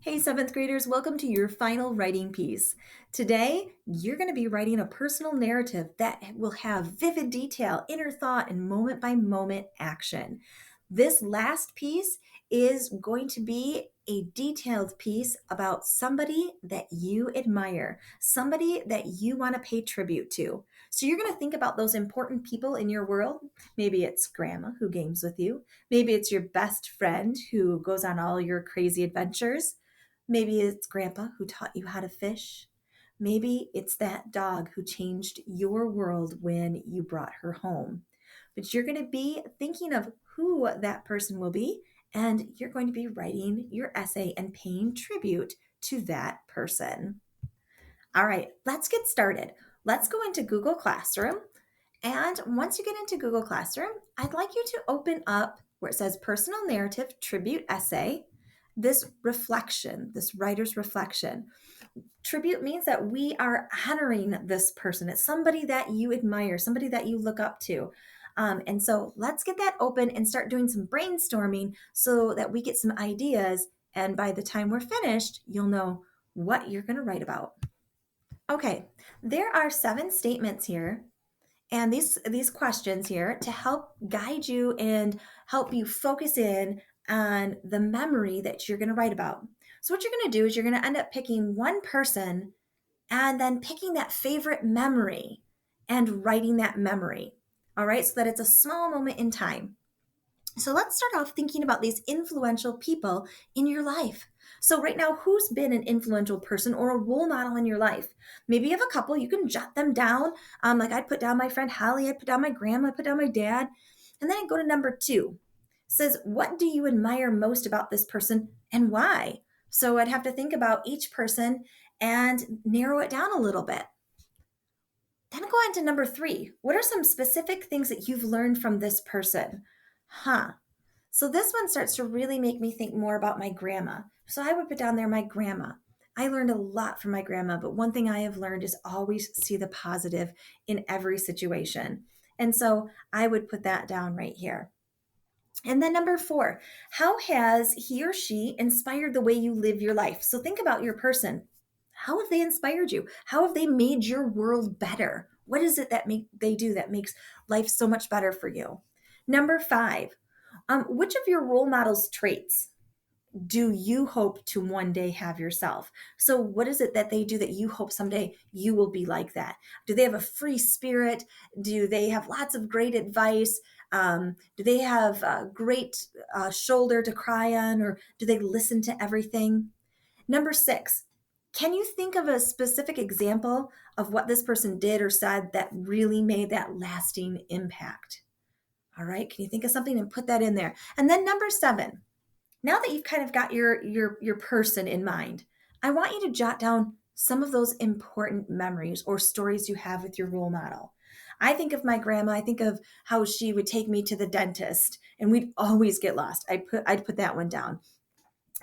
Hey, seventh graders, welcome to your final writing piece. Today, you're going to be writing a personal narrative that will have vivid detail, inner thought, and moment by moment action. This last piece is going to be a detailed piece about somebody that you admire, somebody that you want to pay tribute to. So, you're going to think about those important people in your world. Maybe it's grandma who games with you, maybe it's your best friend who goes on all your crazy adventures. Maybe it's grandpa who taught you how to fish. Maybe it's that dog who changed your world when you brought her home. But you're going to be thinking of who that person will be, and you're going to be writing your essay and paying tribute to that person. All right, let's get started. Let's go into Google Classroom. And once you get into Google Classroom, I'd like you to open up where it says Personal Narrative Tribute Essay, this reflection, this writer's reflection. Tribute means that we are honoring this person. It's somebody that you admire, somebody that you look up to. And so let's get that open and start doing some brainstorming so that we get some ideas. And by the time we're finished, you'll know what you're going to write about. Okay, there are 7 statements here and these questions here to help guide you and help you focus in on the memory that you're going to write about. So what you're going to do is you're going to end up picking one person and then picking that favorite memory and writing that memory. All right, so that it's a small moment in time. So let's start off thinking about these influential people in your life. So, right now, who's been an influential person or a role model in your life? Maybe you have a couple, you can jot them down. Like I'd put down my friend Holly, I'd put down my grandma, I'd put down my dad. And then I go to number 2. It says, what do you admire most about this person and why? So, I'd have to think about each person and narrow it down a little bit. Then go on to number 3. What are some specific things that you've learned from this person? So this one starts to really make me think more about my grandma. So I would put down there my grandma. I learned a lot from my grandma, but one thing I have learned is always see the positive in every situation. And so I would put that down right here. And then number 4, how has he or she inspired the way you live your life? So think about your person. How have they inspired you? How have they made your world better? What is it that they do that makes life so much better for you? Number 5, which of your role models' traits do you hope to one day have yourself? So, what is it that they do that you hope someday you will be like that? Do they have a free spirit? Do they have lots of great advice? Do they have a great shoulder to cry on, or do they listen to everything? Number 6, can you think of a specific example of what this person did or said that really made that lasting impact? All right, can you think of something and put that in there? And then number 7, now that you've kind of got your person in mind, I want you to jot down some of those important memories or stories you have with your role model. I think of my grandma. I think of how she would take me to the dentist, and we'd always get lost. I'd put that one down.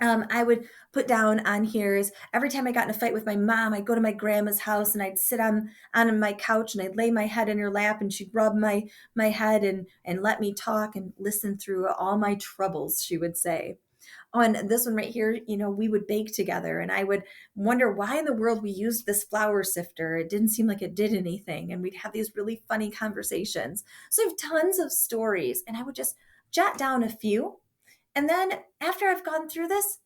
I would put down on here is every time I got in a fight with my mom, I'd go to my grandma's house and I'd sit on my couch and I'd lay my head in her lap and she'd rub my head and let me talk and listen through all my troubles, she would say. On this one right here, we would bake together and I would wonder why in the world we used this flour sifter. It didn't seem like it did anything. And we'd have these really funny conversations. So I have tons of stories and I would just jot down a few. And then after I've gone through this,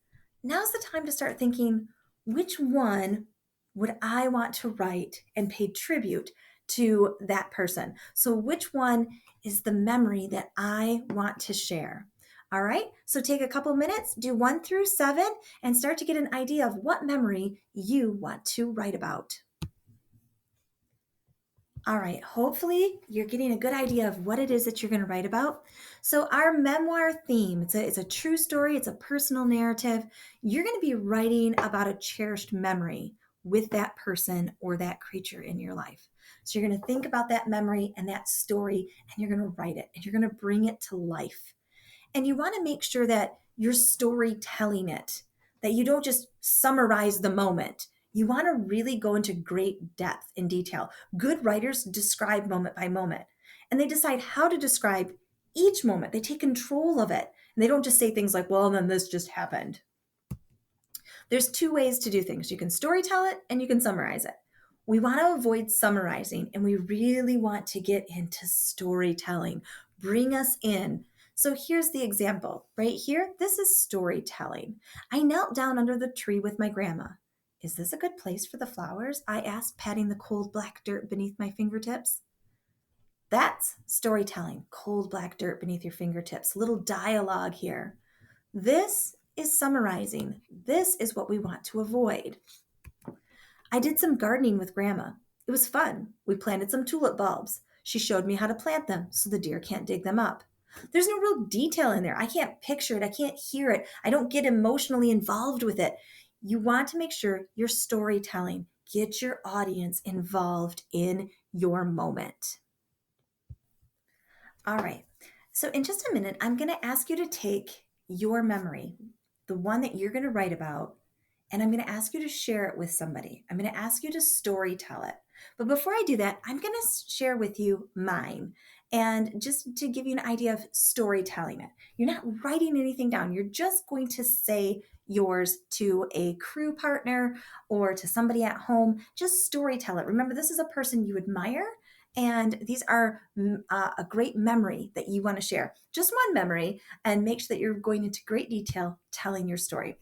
now's the time to start thinking, which one would I want to write and pay tribute to that person? So which one is the memory that I want to share? All right, so take a couple minutes, do 1 through 7, and start to get an idea of what memory you want to write about. All right, hopefully you're getting a good idea of what it is that you're going to write about. So, our memoir theme, it's a true story, it's a personal narrative. You're going to be writing about a cherished memory with that person or that creature in your life. So, you're going to think about that memory and that story, and you're going to write it, and you're going to bring it to life. And you want to make sure that you're storytelling it, that you don't just summarize the moment. You want to really go into great depth and detail. Good writers describe moment by moment, and they decide how to describe each moment. They take control of it, and they don't just say things like, well, then this just happened. There's two ways to do things. You can story tell it and you can summarize it. We want to avoid summarizing and we really want to get into storytelling. Bring us in. So here's the example right here. This is storytelling. I knelt down under the tree with my grandma. Is this a good place for the flowers? I asked, patting the cold black dirt beneath my fingertips. That's storytelling, cold black dirt beneath your fingertips, little dialogue here. This is summarizing. This is what we want to avoid. I did some gardening with Grandma. It was fun. We planted some tulip bulbs. She showed me how to plant them so the deer can't dig them up. There's no real detail in there. I can't picture it. I can't hear it. I don't get emotionally involved with it. You want to make sure you're storytelling. Get your audience involved in your moment. All right. So in just a minute, I'm going to ask you to take your memory, the one that you're going to write about, and I'm going to ask you to share it with somebody. I'm going to ask you to story tell it. But before I do that, I'm going to share with you mine. And just to give you an idea of storytelling it, you're not writing anything down. You're just going to say yours to a crew partner or to somebody at home. Just story tell it. Remember, this is a person you admire. And these are a great memory that you want to share. Just one memory, and make sure that you're going into great detail telling your story.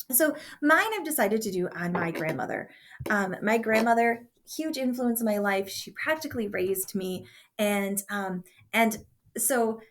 So mine I've decided to do on my grandmother. My grandmother, huge influence in my life. She practically raised me, and so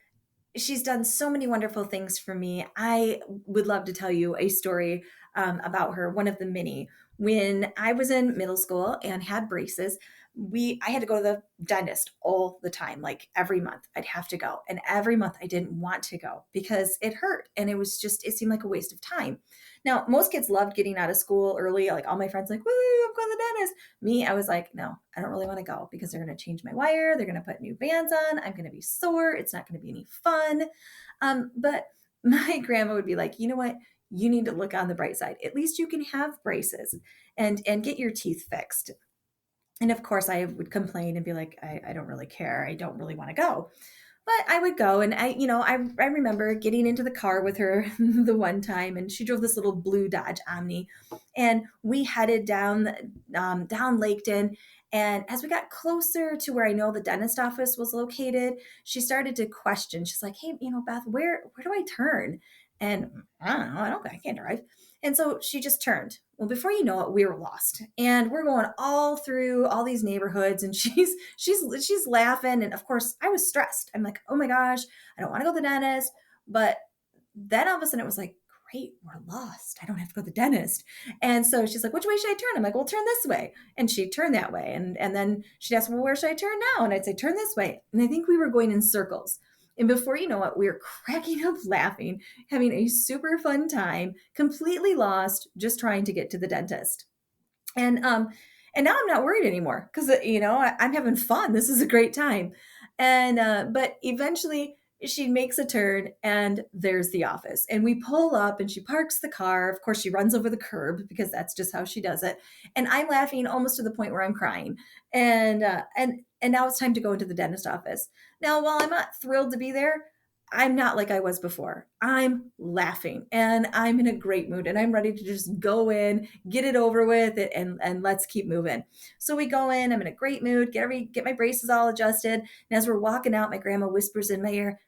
she's done so many wonderful things for me. I would love to tell you a story about her, one of the many. When I was in middle school and had braces, I had to go to the dentist all the time, like every month I'd have to go. And every month I didn't want to go because it hurt and it seemed like a waste of time. Now, most kids loved getting out of school early. Like all my friends, like, woo, I'm going to the dentist. Me, I was like, no, I don't really want to go because they're going to change my wire. They're going to put new bands on. I'm going to be sore. It's not going to be any fun. But my grandma would be like, you know what? You need to look on the bright side. At least you can have braces and get your teeth fixed. And of course, I would complain and be like, I don't really care. I don't really want to go. But I would go, and I remember getting into the car with her the one time, and she drove this little blue Dodge Omni, and we headed down Laketon. And as we got closer to where I know the dentist office was located, she started to question. She's like, "Hey, Beth, where do I turn?" And I don't know, I can't drive. And so she just turned. Well, before you know it, we were lost, and we're going all through all these neighborhoods, and she's laughing, and of course I was stressed. I'm like, oh my gosh, I don't want to go to the dentist. But then all of a sudden it was like, great, we're lost. I don't have to go to the dentist. And so she's like, which way should I turn? I'm like, well, turn this way. And she'd turn that way. And then she'd ask, well, where should I turn now? And I'd say, turn this way. And I think we were going in circles. And before you know it, we were cracking up laughing, having a super fun time, completely lost, just trying to get to the dentist. And now I'm not worried anymore because I'm having fun. This is a great time. And but eventually she makes a turn and there's the office. And we pull up and she parks the car. Of course, she runs over the curb because that's just how she does it. And I'm laughing almost to the point where I'm crying. And now it's time to go into the dentist office. Now, while I'm not thrilled to be there, I'm not like I was before. I'm laughing and I'm in a great mood and I'm ready to just go in, get it over with it, and let's keep moving. So we go in, I'm in a great mood, get my braces all adjusted. And as we're walking out, my grandma whispers in my ear,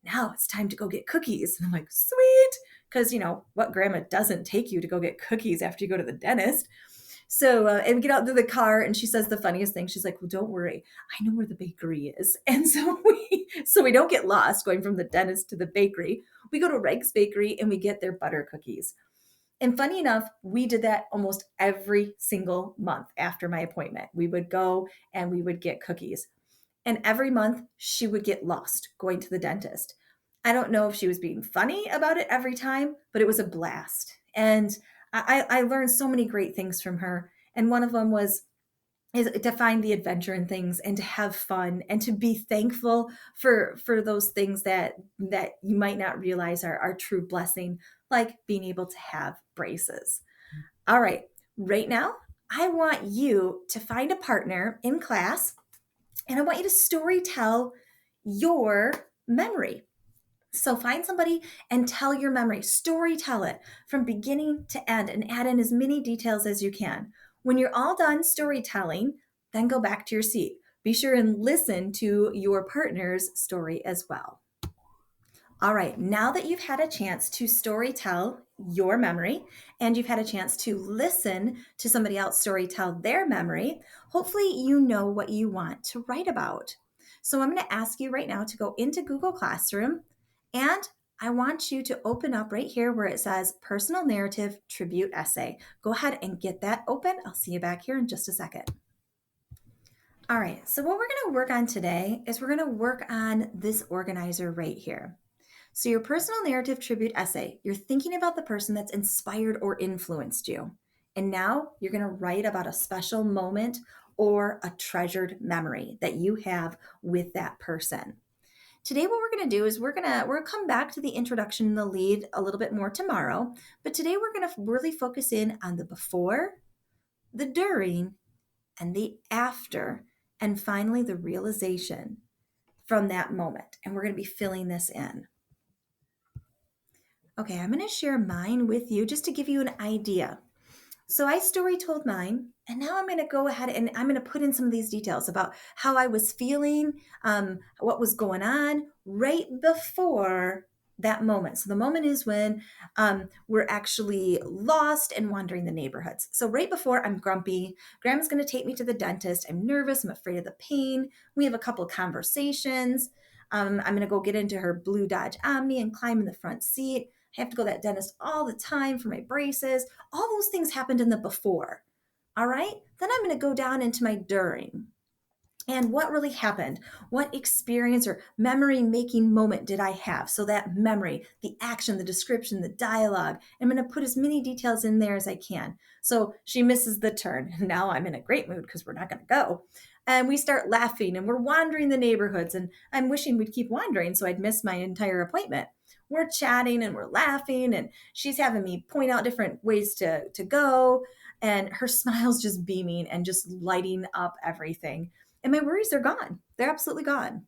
now it's time to go get cookies. And I'm like, sweet. Because what grandma doesn't take you to go get cookies after you go to the dentist? So, and we get out to the car and she says the funniest thing. She's like, well, don't worry. I know where the bakery is. And so we don't get lost going from the dentist to the bakery. We go to Reg's Bakery and we get their butter cookies. And funny enough, we did that almost every single month after my appointment. We would go and we would get cookies. And every month she would get lost going to the dentist. I don't know if she was being funny about it every time, but it was a blast. And I learned so many great things from her. And one of them is to find the adventure in things and to have fun and to be thankful for those things that you might not realize are true blessing, like being able to have braces. All right. Right now, I want you to find a partner in class and I want you to story tell your memory. So find somebody and tell your memory, story tell it from beginning to end and add in as many details as you can. When you're all done storytelling, then go back to your seat. Be sure and listen to your partner's story as well. All right, now that you've had a chance to story tell your memory and you've had a chance to listen to somebody else story tell their memory, hopefully you know what you want to write about. So I'm going to ask you right now to go into Google Classroom, and I want you to open up right here where it says Personal Narrative Tribute Essay. Go ahead and get that open. I'll see you back here in just a second. All right, so what we're going to work on today is we're going to work on this organizer right here. So, your personal narrative tribute essay, you're thinking about the person that's inspired or influenced you. And now you're going to write about a special moment or a treasured memory that you have with that person. Today, what we're going to do is we're going to come back to the introduction and the lead a little bit more tomorrow. But today, we're going to really focus in on the before, the during, and the after, and finally, the realization from that moment. And we're going to be filling this in. Okay, I'm going to share mine with you just to give you an idea. So I story told mine, and now I'm going to go ahead and I'm going to put in some of these details about how I was feeling, what was going on right before that moment. So the moment is when we're actually lost and wandering the neighborhoods. So right before, I'm grumpy. Grandma's going to take me to the dentist. I'm nervous. I'm afraid of the pain. We have a couple conversations. I'm going to go get into her blue Dodge Omni and climb in the front seat. I have to go to that dentist all the time for my braces. All those things happened in the before. All right. Then I'm going to go down into my during. And what really happened? What experience or memory making moment did I have? So, that memory, the action, the description, the dialogue, I'm going to put as many details in there as I can. So, she misses the turn. Now I'm in a great mood because we're not going to go. And we start laughing and we're wandering the neighborhoods. And I'm wishing we'd keep wandering so I'd miss my entire appointment. We're chatting and we're laughing, and she's having me point out different ways to go. And her smile's just beaming and just lighting up everything. And my worries are gone. They're absolutely gone.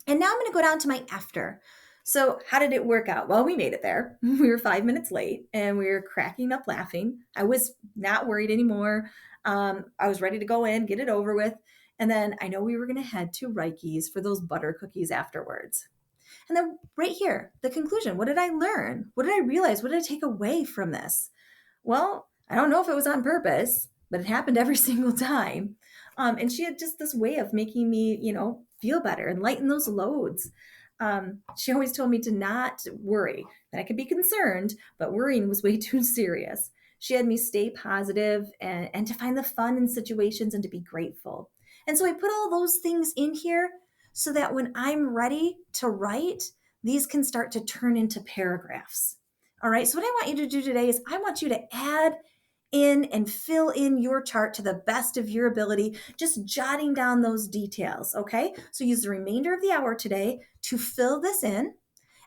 And now I'm going to go down to my after. So, how did it work out? Well, we made it there. We were 5 minutes late and we were cracking up laughing. I was not worried anymore. I was ready to go in, get it over with. And then I know we were going to head to Rikes for those butter cookies afterwards. And then right here, the conclusion. What did I learn? What did I realize? What did I take away from this? Well, I don't know if it was on purpose, but it happened every single time. And she had just this way of making me, feel better and lighten those loads. She always told me to not worry, that I could be concerned, but worrying was way too serious. She had me stay positive and to find the fun in situations and to be grateful. And so I put all those things in here so that when I'm ready to write, these can start to turn into paragraphs. All right. So, what I want you to do today is I want you to add in and fill in your chart to the best of your ability, just jotting down those details. Okay. So, use the remainder of the hour today to fill this in.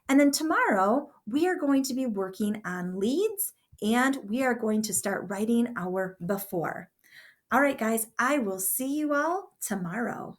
And then tomorrow, we are going to be working on leads and we are going to start writing our before. All right, guys, I will see you all tomorrow.